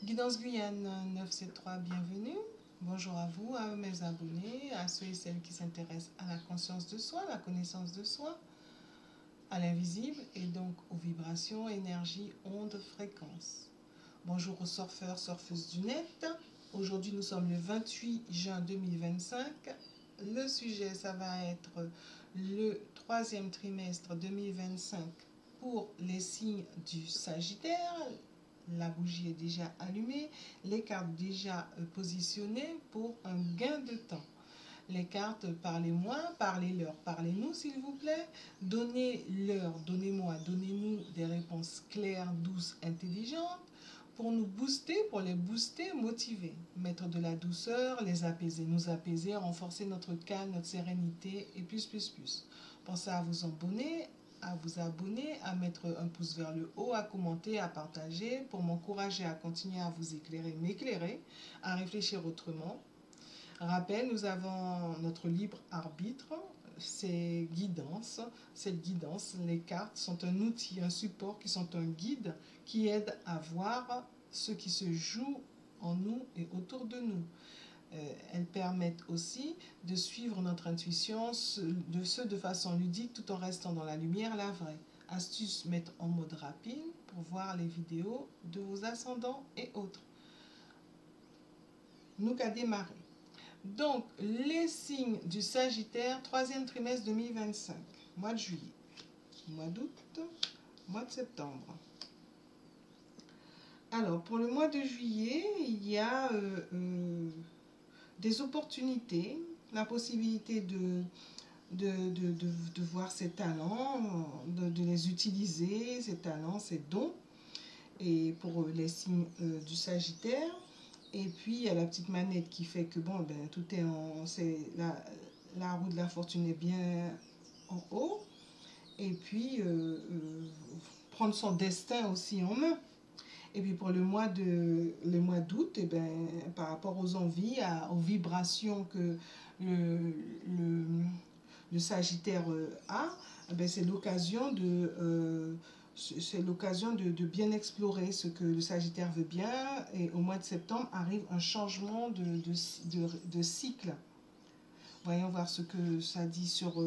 Guidance Guyane 973, bienvenue. Bonjour à vous, à mes abonnés, à ceux et celles qui s'intéressent à la conscience de soi, la connaissance de soi, à l'invisible et donc aux vibrations, énergie, ondes, fréquences. Bonjour aux surfeurs, surfeuses du net. Aujourd'hui, nous sommes le 28 juin 2025. Le sujet, ça va être le troisième trimestre 2025 pour les signes du Sagittaire. La bougie est déjà allumée, les cartes déjà positionnées pour un gain de temps. Les cartes, parlez-moi, parlez-leur, parlez-nous s'il vous plaît. Donnez-leur, donnez-moi, donnez-nous des réponses claires, douces, intelligentes pour nous booster, pour les booster, motiver. Mettre de la douceur, les apaiser, nous apaiser, renforcer notre calme, notre sérénité et plus. Pensez à vous abonner, à mettre un pouce vers le haut, à commenter, à partager pour m'encourager à continuer à vous éclairer, m'éclairer, à réfléchir autrement. Rappel, nous avons notre libre arbitre, c'est guidance. Cette guidance, les cartes sont un outil, un support qui sont un guide qui aide à voir ce qui se joue en nous et autour de nous. Elles permettent aussi de suivre notre intuition, de façon ludique tout en restant dans la lumière, la vraie. Astuce, mettre en mode rapide pour voir les vidéos de vos ascendants et autres. Nous qu'à démarrer. Donc, les signes du Sagittaire, troisième trimestre 2025, mois de juillet, mois d'août, mois de septembre. Alors, pour le mois de juillet, il y a des opportunités, la possibilité de voir ses talents, de les utiliser, ses talents, ses dons, et pour les signes du Sagittaire. Et puis, il y a la petite manette qui fait que, bon, ben, tout est en... la roue de la fortune est bien en haut. Et puis, prendre son destin aussi en main. Et puis, pour le mois d'août, eh ben, par rapport aux envies, aux vibrations que le Sagittaire a, eh ben, c'est l'occasion de bien explorer ce que le Sagittaire veut bien. Et au mois de septembre arrive un changement de cycle. Voyons voir ce que ça dit sur...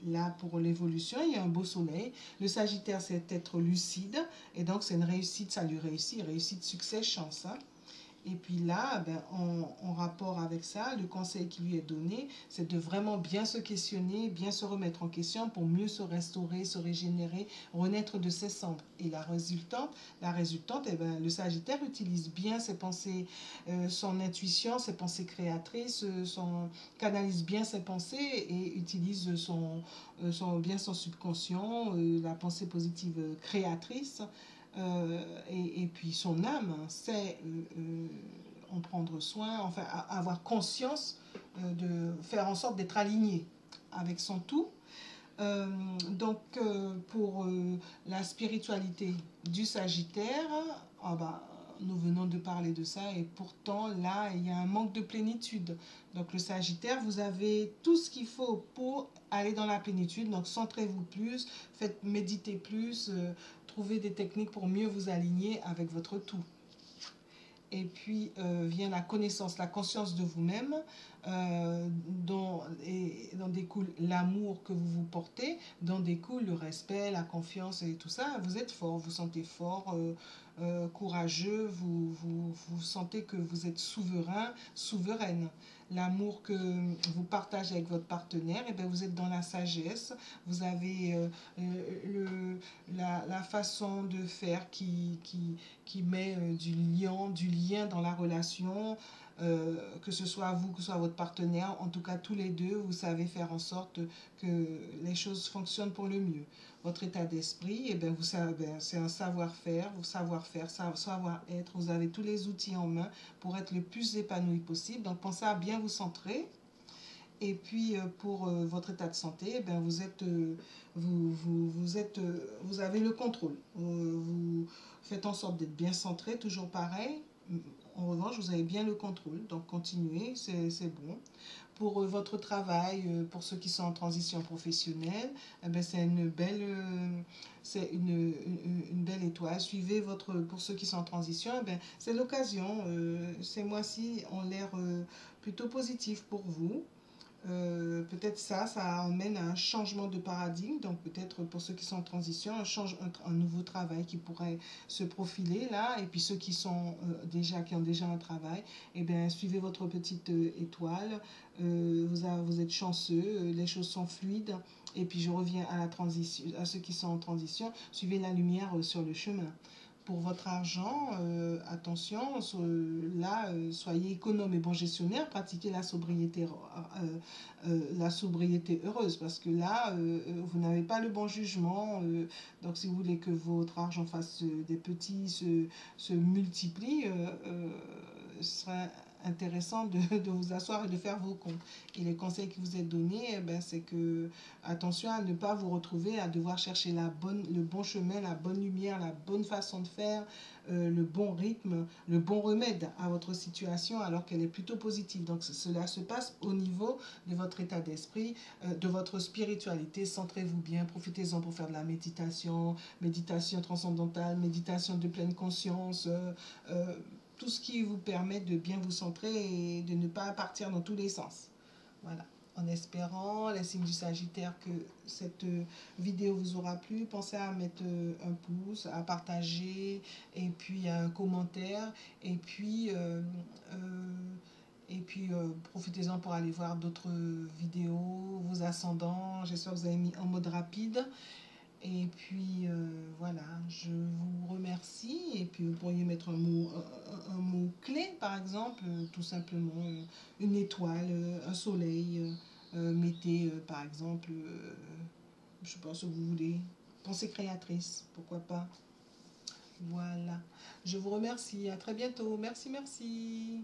là, pour l'évolution, il y a un beau soleil. Le Sagittaire, c'est être lucide. Et donc, c'est une réussite, ça lui réussit. Réussite, succès, chance. Hein. Et puis là, ben, en rapport avec ça, le conseil qui lui est donné, c'est de vraiment bien se questionner, bien se remettre en question pour mieux se restaurer, se régénérer, renaître de ses cendres. Et la résultante, eh ben, le Sagittaire utilise bien ses pensées, son intuition, ses pensées créatrices, canalise bien ses pensées et utilise bien son subconscient, la pensée positive créatrice. Et puis son âme sait en prendre soin, enfin avoir conscience de faire en sorte d'être aligné avec son tout. Donc pour la spiritualité du Sagittaire, nous venons de parler de ça et pourtant là il y a un manque de plénitude. Donc le Sagittaire, vous avez tout ce qu'il faut pour aller dans la plénitude. Donc centrez-vous plus, faites méditer plus, trouvez des techniques pour mieux vous aligner avec votre tout. Et puis vient la connaissance, la conscience de vous-même, dont découle l'amour que vous vous portez, dont découle le respect, la confiance et tout ça. Vous êtes fort, vous sentez fort, courageux, vous sentez que vous êtes souverain, souveraine. L'amour que vous partagez avec votre partenaire, et bien vous êtes dans la sagesse, vous avez la façon de faire qui met du lien dans la relation, que ce soit vous, que ce soit votre partenaire, en tout cas tous les deux, vous savez faire en sorte que les choses fonctionnent pour le mieux. Votre état d'esprit, eh bien, c'est un savoir-faire, savoir-être, vous avez tous les outils en main pour être le plus épanoui possible. Donc pensez à bien vous centrer. Et puis pour votre état de santé, eh bien, vous avez le contrôle. Vous faites en sorte d'être bien centré, toujours pareil. En revanche, vous avez bien le contrôle. Donc continuez, c'est bon. Pour votre travail, pour ceux qui sont en transition professionnelle, eh ben, c'est une belle étoile. Suivez votre, pour ceux qui sont en transition, eh ben, c'est l'occasion. Ces mois-ci ont l'air plutôt positifs pour vous. Peut-être ça emmène à un changement de paradigme. Donc peut-être pour ceux qui sont en transition, un nouveau travail qui pourrait se profiler là. Et puis ceux qui sont qui ont déjà un travail, eh bien suivez votre petite étoile. Vous êtes chanceux, les choses sont fluides. Et puis je reviens à la transition, à ceux qui sont en transition, suivez la lumière sur le chemin. Pour votre argent, attention, là, soyez économe et bon gestionnaire, pratiquez la sobriété heureuse, parce que là, vous n'avez pas le bon jugement. Donc, si vous voulez que votre argent fasse des petits, se multiplie, ce serait intéressant de vous asseoir et de faire vos comptes. Et les conseils qui vous est donnés, eh ben, c'est que attention à ne pas vous retrouver à devoir chercher le bon chemin, la bonne lumière, la bonne façon de faire, le bon rythme, le bon remède à votre situation alors qu'elle est plutôt positive. Donc cela se passe au niveau de votre état d'esprit, de votre spiritualité. Centrez-vous bien, profitez-en pour faire de la méditation, méditation transcendantale, méditation de pleine conscience, tout ce qui vous permet de bien vous centrer et de ne pas partir dans tous les sens. Voilà. En espérant, les signes du Sagittaire, que cette vidéo vous aura plu. Pensez à mettre un pouce, à partager, et puis un commentaire, et puis, profitez-en pour aller voir d'autres vidéos, vos ascendants. J'espère que vous avez mis en mode rapide. Et puis voilà, je vous remercie. Et puis vous pourriez mettre un mot clé, par exemple, tout simplement une étoile, un soleil. Mettez par exemple, je sais pas ce que vous voulez, pensée créatrice, pourquoi pas. Voilà. Je vous remercie. À très bientôt. Merci, merci.